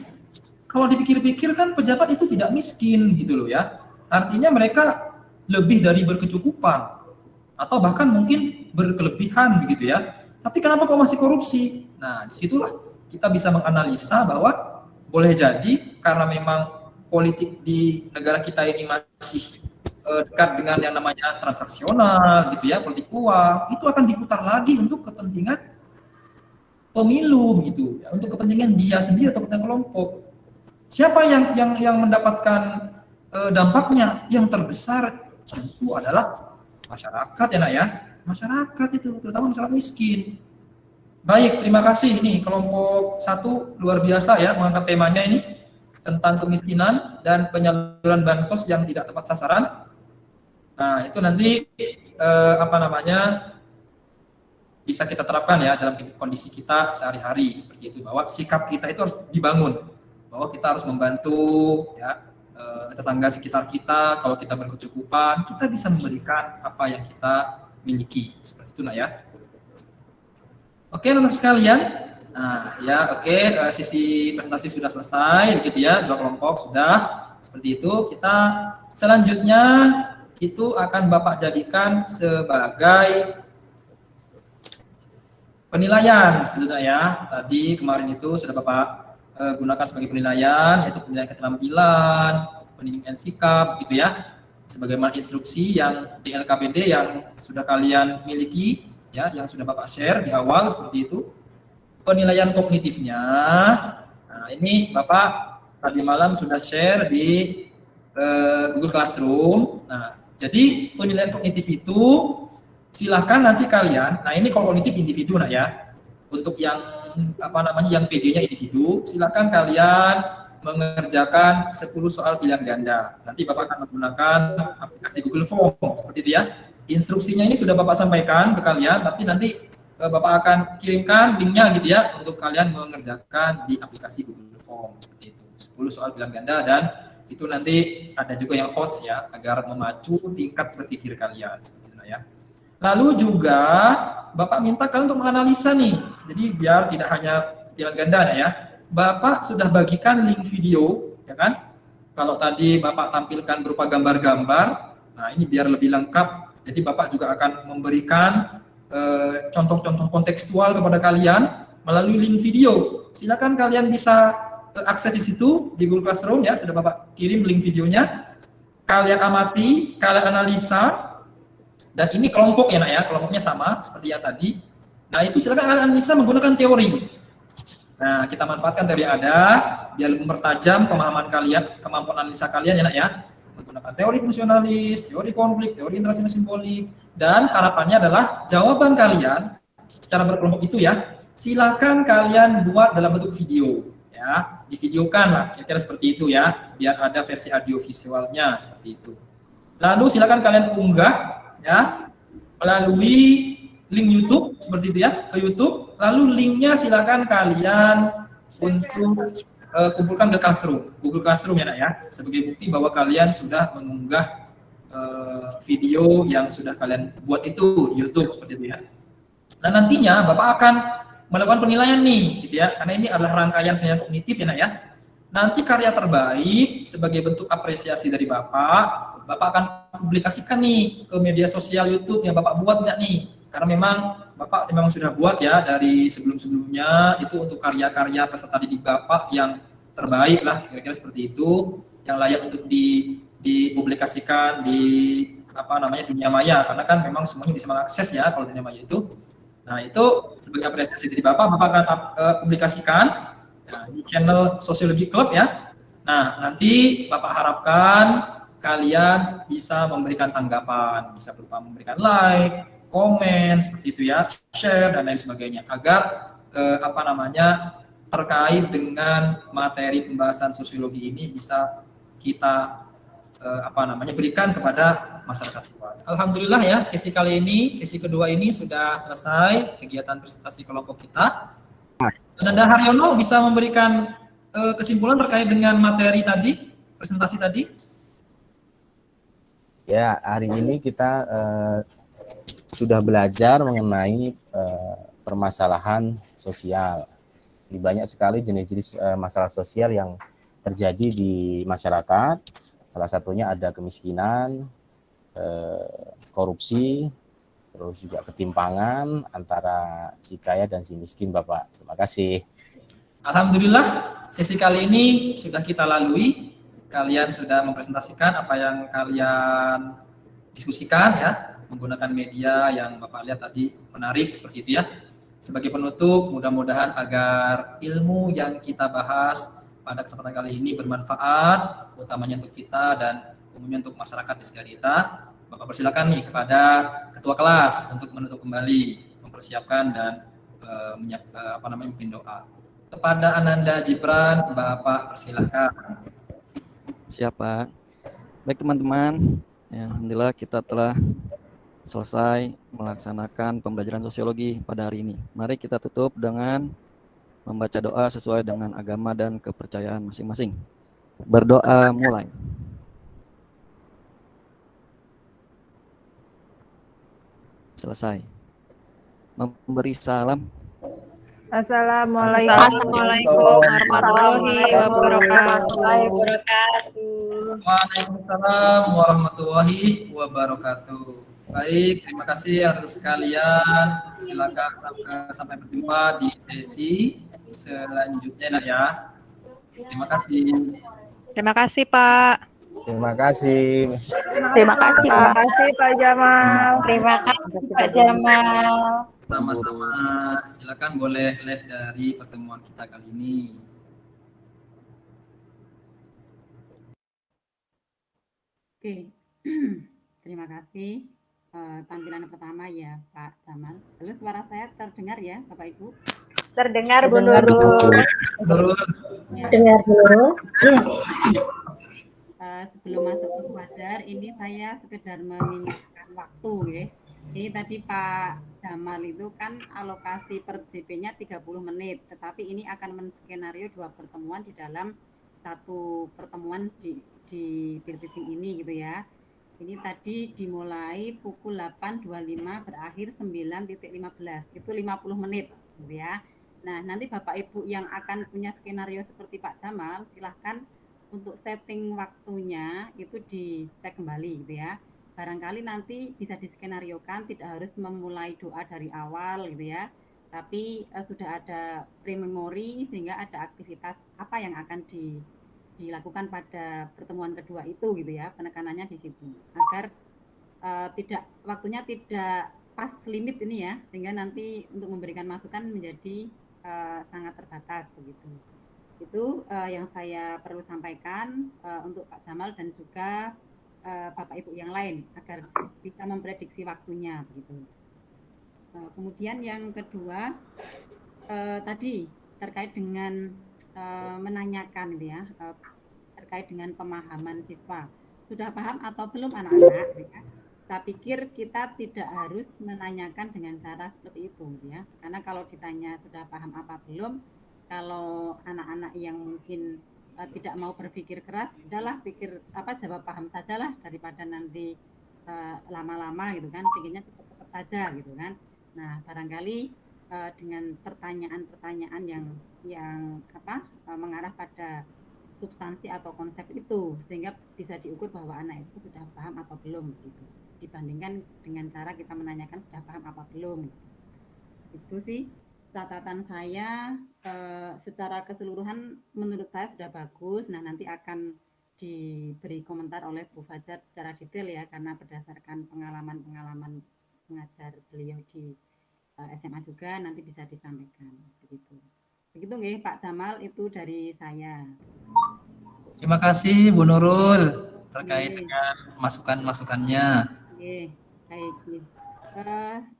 kalau dipikir-pikir kan pejabat itu tidak miskin gitu loh ya. Artinya mereka lebih dari berkecukupan atau bahkan mungkin berkelebihan begitu ya. Tapi kenapa kok masih korupsi? Nah, disitulah kita bisa menganalisa bahwa boleh jadi karena memang politik di negara kita ini masih dekat dengan yang namanya transaksional gitu ya, politik uang, itu akan diputar lagi untuk kepentingan pemilu gitu ya, untuk kepentingan dia sendiri atau kepentingan kelompok. Siapa yang mendapatkan dampaknya yang terbesar tentu adalah masyarakat ya nak ya, masyarakat itu terutama masyarakat miskin. Baik, terima kasih ini kelompok 1 luar biasa ya mengangkat temanya ini tentang kemiskinan dan penyaluran bansos yang tidak tepat sasaran. Nah itu nanti bisa kita terapkan ya dalam kondisi kita sehari-hari seperti itu, bahwa sikap kita itu harus dibangun, bahwa kita harus membantu ya tetangga sekitar kita. Kalau kita berkecukupan, kita bisa memberikan apa yang kita miliki seperti itu nak ya. Oke anak sekalian, nah ya oke, sisi presentasi sudah selesai begitu ya, 2 kelompok sudah seperti itu. Kita selanjutnya itu akan Bapak jadikan sebagai penilaian sebetulnya ya. Tadi kemarin itu sudah Bapak gunakan sebagai penilaian, yaitu penilaian keterampilan, pendidikan sikap gitu ya, sebagaimana instruksi yang di LKPD yang sudah kalian miliki ya, yang sudah Bapak share di awal seperti itu. Penilaian kognitifnya, nah ini Bapak tadi malam sudah share di Google Classroom. Nah jadi penilaian kognitif itu silahkan nanti kalian, nah ini kalau kognitif individu nah ya, untuk yang yang PG-nya individu, silakan kalian mengerjakan 10 soal pilihan ganda. Nanti Bapak akan menggunakan aplikasi Google Form seperti itu ya. Instruksinya ini sudah Bapak sampaikan ke kalian, tapi nanti Bapak akan kirimkan linknya gitu ya untuk kalian mengerjakan di aplikasi Google Form seperti itu. 10 soal pilihan ganda, dan itu nanti ada juga yang HOTS ya, agar memacu tingkat berpikir kalian seperti itu ya. Lalu juga Bapak minta kalian untuk menganalisa nih. Jadi biar tidak hanya pilihan ganda ya. Bapak sudah bagikan link video ya kan. Kalau tadi Bapak tampilkan berupa gambar-gambar, nah ini biar lebih lengkap. Jadi Bapak juga akan memberikan contoh-contoh kontekstual kepada kalian melalui link video. Silakan kalian bisa akses di situ di Google Classroom ya, sudah Bapak kirim link videonya. Kalian amati, kalian analisa. Dan ini kelompok ya nak ya, kelompoknya sama seperti yang tadi. Nah itu silakan kalian analisa menggunakan teori. Nah kita manfaatkan teori yang ada biar mempertajam pemahaman kalian, kemampuan analisa kalian ya nak ya. Menggunakan teori fungsionalis, teori konflik, teori interaksi simbolik, dan harapannya adalah jawaban kalian secara berkelompok itu ya silakan kalian buat dalam bentuk video, ya, divideokan lah, kira-kira seperti itu ya, biar ada versi audio visualnya seperti itu. Lalu silakan kalian unggah, ya, melalui link YouTube seperti itu ya, ke YouTube. Lalu linknya silakan kalian untuk kumpulkan ke Classroom, Google Classroom ya, Nak, ya, sebagai bukti bahwa kalian sudah mengunggah video yang sudah kalian buat itu di YouTube seperti itu ya. Dan nantinya Bapak akan melakukan penilaian nih, gitu ya, karena ini adalah rangkaian penilaian kognitif ya, Nak, ya. Nanti karya terbaik sebagai bentuk apresiasi dari Bapak akan publikasikan nih ke media sosial YouTube yang Bapak buat nggak nih? Karena memang Bapak memang sudah buat ya dari sebelum-sebelumnya itu untuk karya-karya peserta didik Bapak yang terbaik lah, kira-kira seperti itu, yang layak untuk dipublikasikan di apa namanya dunia maya, karena kan memang semuanya bisa mengakses ya kalau dunia maya itu. Nah itu sebagai apresiasi dari Bapak akan publikasikan ya, di channel Sosiologi Club ya. Nah nanti Bapak harapkan kalian bisa memberikan tanggapan, bisa berupa memberikan like, komen seperti itu ya, share dan lain sebagainya, agar apa namanya terkait dengan materi pembahasan sosiologi ini bisa kita apa namanya berikan kepada masyarakat luas. Alhamdulillah ya, sesi kali ini, sesi kedua ini sudah selesai kegiatan presentasi kelompok kita. Dan Anda Haryono bisa memberikan kesimpulan terkait dengan materi tadi, presentasi tadi. Ya, hari ini kita sudah belajar mengenai permasalahan sosial. Di banyak sekali jenis-jenis masalah sosial yang terjadi di masyarakat. Salah satunya ada kemiskinan, korupsi, terus juga ketimpangan antara si kaya dan si miskin, Bapak. Terima kasih. Alhamdulillah, sesi kali ini sudah kita lalui. Kalian sudah mempresentasikan apa yang kalian diskusikan ya, menggunakan media yang Bapak lihat tadi menarik seperti itu ya. Sebagai penutup, mudah-mudahan agar ilmu yang kita bahas pada kesempatan kali ini bermanfaat, utamanya untuk kita dan umumnya untuk masyarakat di sekitar kita. Bapak persilakan nih kepada ketua kelas untuk menutup kembali, mempersiapkan dan memimpin doa. Kepada Ananda Jibran, Bapak persilakan. Siapa? Baik teman-teman, ya, alhamdulillah kita telah selesai melaksanakan pembelajaran sosiologi pada hari ini. Mari kita tutup dengan membaca doa sesuai dengan agama dan kepercayaan masing-masing. Berdoa mulai. Selesai. Memberi salam. Assalamualaikum warahmatullahi wabarakatuh. Waalaikumsalam warahmatullahi wabarakatuh. Baik, terima kasih atas sekalian. Silakan sampai berjumpa di sesi selanjutnya Nak, ya. Terima kasih. Terima kasih Pak. Terima kasih. Terima kasih. Terima kasih Pak Jamal. Terima kasih Pak Jamal. Sama-sama. Silakan boleh live dari pertemuan kita kali ini. Oke, terima kasih. Tampilan pertama ya Pak Jamal. Lalu suara saya terdengar ya Bapak Ibu? Terdengar Bu Nurul. Ya. Dengar dulu. Sebelum masuk ke Wadar, ini saya sekedar mengingatkan waktu ya. Ini tadi Pak Jamal itu kan alokasi per JP-nya 30 menit, tetapi ini akan menskenario 2 pertemuan di dalam satu pertemuan di peer teaching ini gitu ya. Ini tadi dimulai pukul 8.25 berakhir 9.15, itu 50 menit gitu ya. Nah, nanti Bapak Ibu yang akan punya skenario seperti Pak Jamal, silahkan untuk setting waktunya itu dicek kembali gitu ya. Barangkali nanti bisa diskenariokan, tidak harus memulai doa dari awal gitu ya. Tapi sudah ada pre-memori sehingga ada aktivitas apa yang akan dilakukan pada pertemuan kedua itu gitu ya, penekanannya di situ agar waktunya tidak pas limit ini ya, sehingga nanti untuk memberikan masukan menjadi sangat terbatas begitu. Itu yang saya perlu sampaikan untuk Pak Jamal dan juga Bapak Ibu yang lain agar bisa memprediksi waktunya begitu. Kemudian yang kedua tadi terkait dengan menanyakan gitu ya, terkait dengan pemahaman siswa. Sudah paham atau belum anak-anak? Gitu ya. Saya pikir kita tidak harus menanyakan dengan cara seperti itu gitu ya. Karena kalau ditanya sudah paham apa belum, kalau anak-anak yang mungkin tidak mau berpikir keras, udahlah pikir apa jawab paham sajalah daripada nanti lama-lama gitu kan, pengennya cepat-cepat saja gitu kan. Nah, barangkali dengan pertanyaan-pertanyaan yang mengarah pada substansi atau konsep itu sehingga bisa diukur bahwa anak itu sudah paham atau belum gitu dibandingkan dengan cara kita menanyakan sudah paham apa belum gitu. Itu sih catatan saya secara keseluruhan menurut saya sudah bagus. Nah, nanti akan diberi komentar oleh Bu Fajar secara detail ya karena berdasarkan pengalaman-pengalaman mengajar beliau di SMA juga nanti bisa disampaikan begitu. Begitu nggih Pak Jamal, itu dari saya. Terima kasih Bu Nurul terkait dengan masukan-masukannya. Oke, baik.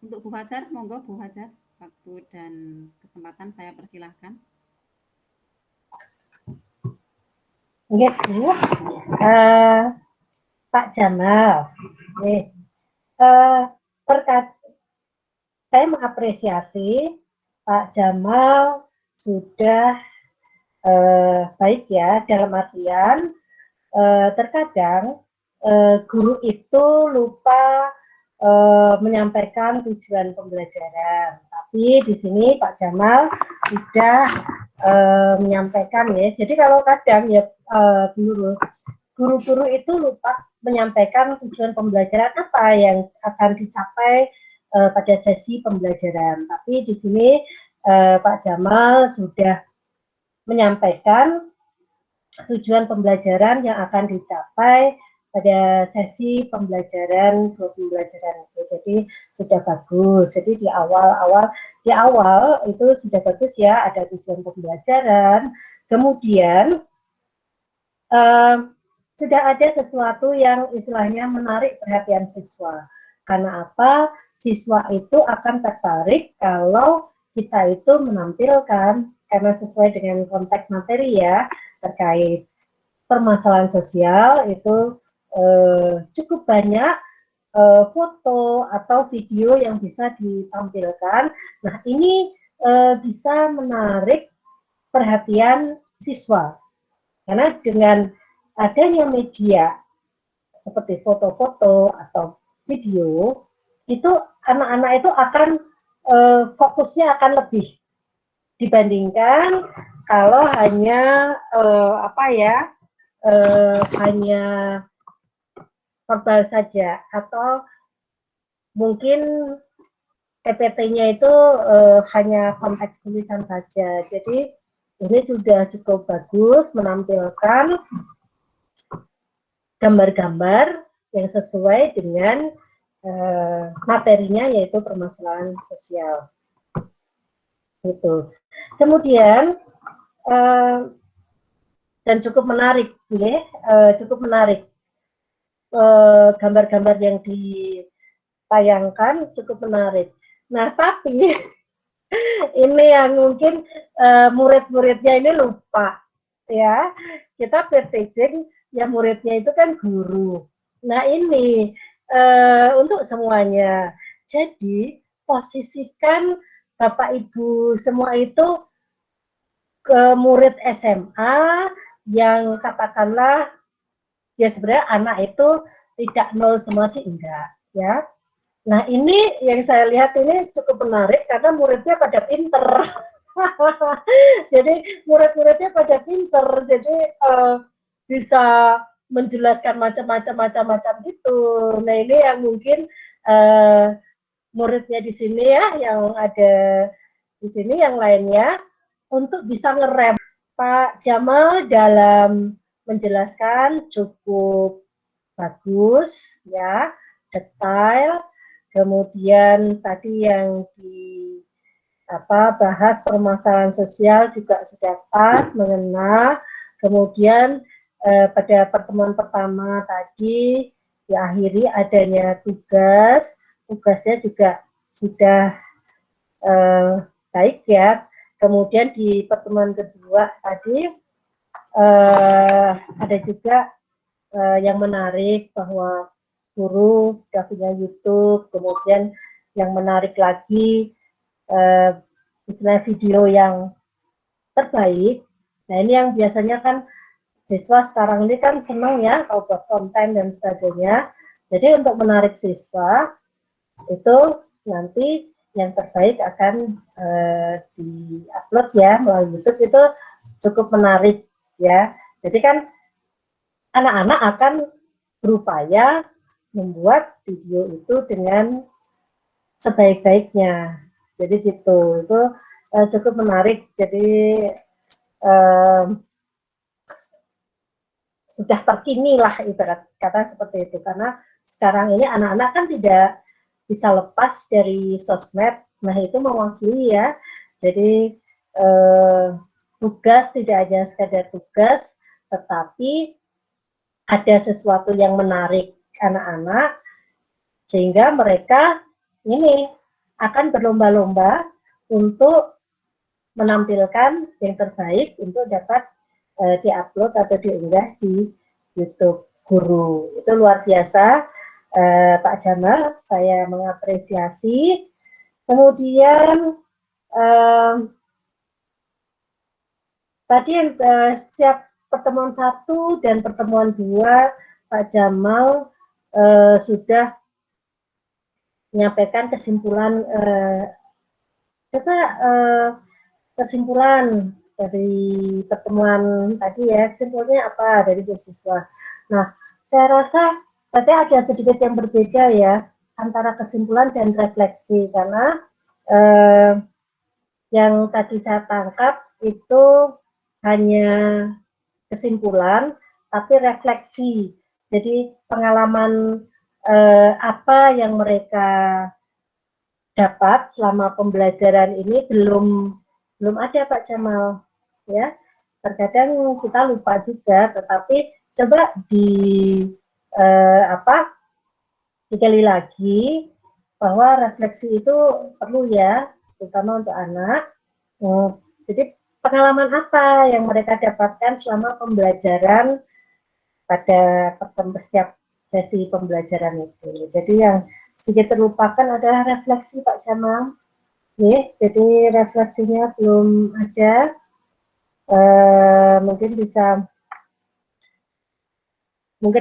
Untuk Bu Fajar, monggo Bu Fajar, waktu dan kesempatan saya persilahkan. Nggih, Bu. Pak Jamal. Saya mengapresiasi Pak Jamal sudah baik ya dalam artian terkadang guru itu lupa menyampaikan tujuan pembelajaran. Tapi di sini Pak Jamal sudah menyampaikan ya. Jadi kalau kadang ya guru-guru itu lupa menyampaikan tujuan pembelajaran apa yang akan dicapai pada sesi pembelajaran. Tapi di sini Pak Jamal sudah menyampaikan tujuan pembelajaran yang akan dicapai pada sesi pembelajaran itu. Jadi sudah bagus. Jadi di awal itu sudah bagus ya, ada tujuan pembelajaran. Kemudian sudah ada sesuatu yang istilahnya menarik perhatian siswa. Karena apa? Siswa itu akan tertarik kalau kita itu menampilkan, karena sesuai dengan konteks materi ya, terkait permasalahan sosial itu cukup banyak foto atau video yang bisa ditampilkan. Nah, ini bisa menarik perhatian siswa. Karena dengan adanya media seperti foto-foto atau video, itu anak-anak itu akan fokusnya akan lebih dibandingkan kalau hanya hanya verbal saja atau mungkin PPT-nya itu hanya konteks tulisan saja. Jadi ini sudah cukup bagus menampilkan gambar-gambar yang sesuai dengan materinya, yaitu permasalahan sosial. Gitu. Kemudian dan cukup menarik, cukup menarik gambar-gambar yang ditayangkan cukup menarik. Nah, tapi ini yang mungkin murid-muridnya ini lupa, ya. Kita packaging, ya muridnya itu kan guru. Nah, ini untuk semuanya. Jadi, posisikan Bapak Ibu semua itu ke murid SMA yang katakanlah, ya sebenarnya anak itu tidak nol semua sih, enggak, ya. Nah, ini yang saya lihat ini cukup menarik karena muridnya pada pinter. Jadi murid-muridnya pada pinter, jadi bisa menjelaskan macam-macam gitu. Nah, ini yang mungkin muridnya di sini ya, yang ada di sini, yang lainnya untuk bisa ngerem. Pak Jamal dalam menjelaskan cukup bagus ya, detail. Kemudian tadi yang bahas permasalahan sosial juga sudah pas, mengena. Kemudian pada pertemuan pertama tadi diakhiri adanya tugasnya juga sudah baik ya. Kemudian di pertemuan kedua tadi ada juga yang menarik bahwa guru sudah punya YouTube, kemudian yang menarik lagi istilah video yang terbaik. Nah ini yang biasanya kan siswa sekarang ini kan senang ya kalau buat konten dan sebagainya. Jadi untuk menarik siswa itu nanti yang terbaik akan di-upload ya melalui YouTube, itu cukup menarik ya. Jadi kan anak-anak akan berupaya membuat video itu dengan sebaik-baiknya. Jadi gitu, itu cukup menarik. Jadi sudah terkini lah ibarat kata seperti itu, karena sekarang ini anak-anak kan tidak bisa lepas dari sosmed. Nah itu mewakili ya, jadi tugas tidak hanya sekadar tugas, tetapi ada sesuatu yang menarik anak-anak sehingga mereka ini akan berlomba-lomba untuk menampilkan yang terbaik untuk dapat diupload atau diunggah di YouTube guru. Itu luar biasa, Pak Jamal, saya mengapresiasi. Kemudian tadi setiap pertemuan 1 dan pertemuan 2 Pak Jamal sudah menyampaikan kesimpulan kesimpulan dari pertemuan tadi ya, kesimpulannya apa dari siswa. Nah, saya rasa tadi ada sedikit yang berbeda ya antara kesimpulan dan refleksi, karena yang tadi saya tangkap itu hanya kesimpulan, tapi refleksi. Jadi pengalaman apa yang mereka dapat selama pembelajaran ini belum ada Pak Jamal ya. Terkadang kita lupa juga, tetapi coba digali lagi bahwa refleksi itu perlu ya, terutama untuk anak. Jadi pengalaman apa yang mereka dapatkan selama pembelajaran pada setiap sesi pembelajaran itu. Jadi yang sedikit terlupakan adalah refleksi Pak Jamal. Jadi refleksinya belum ada, mungkin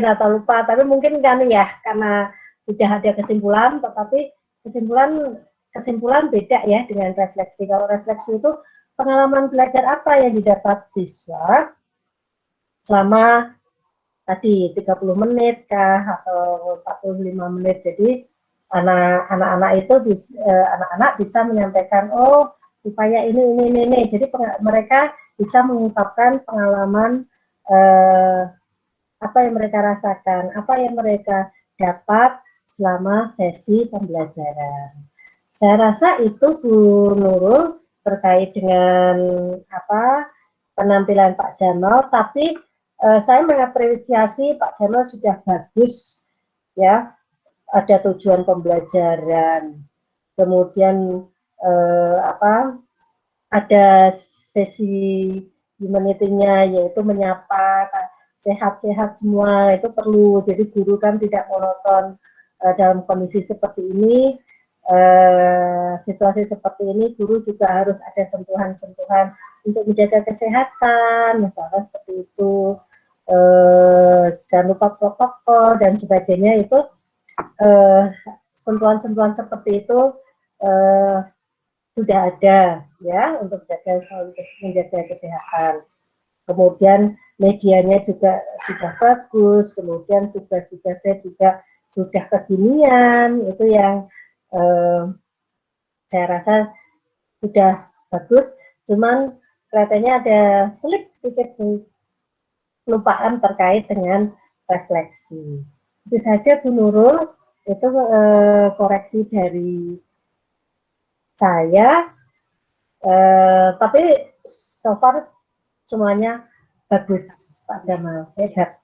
atau lupa, tapi mungkin kan ya karena sudah ada kesimpulan, tetapi kesimpulan beda ya dengan refleksi. Kalau refleksi itu pengalaman belajar apa yang didapat siswa selama tadi 30 menit kah atau 45 menit. Jadi anak-anak itu anak-anak bisa menyampaikan, oh supaya ini. Jadi mereka bisa mengungkapkan pengalaman apa yang mereka rasakan, apa yang mereka dapat selama sesi pembelajaran. Saya rasa itu Bu Nurul terkait dengan penampilan Pak Jamal, tapi saya mengapresiasi Pak Jamal sudah bagus ya. Ada tujuan pembelajaran, kemudian ada sesi humanity-nya yaitu menyapa, sehat-sehat semua, itu perlu. Jadi guru kan tidak monoton dalam kondisi seperti ini, situasi seperti ini, guru juga harus ada sentuhan-sentuhan untuk menjaga kesehatan, misalnya seperti itu, jangan lupa protokol dan sebagainya. Itu sentuhan-sentuhan seperti itu sudah ada ya untuk menjaga kesehatan. Kemudian medianya juga sudah bagus, kemudian tugas-tugasnya juga sudah kekinian, itu yang saya rasa sudah bagus. Cuman kelihatannya ada sedikit kelupaan terkait dengan refleksi. Itu saja Bu Nurul, itu koreksi dari saya, tapi so far semuanya bagus Pak Jamal, hebat.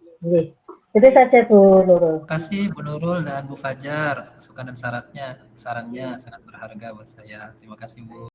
Itu saja Bu Nurul. Terima kasih Bu Nurul dan Bu Fajar, masukan dan sarannya sangat berharga buat saya. Terima kasih Bu.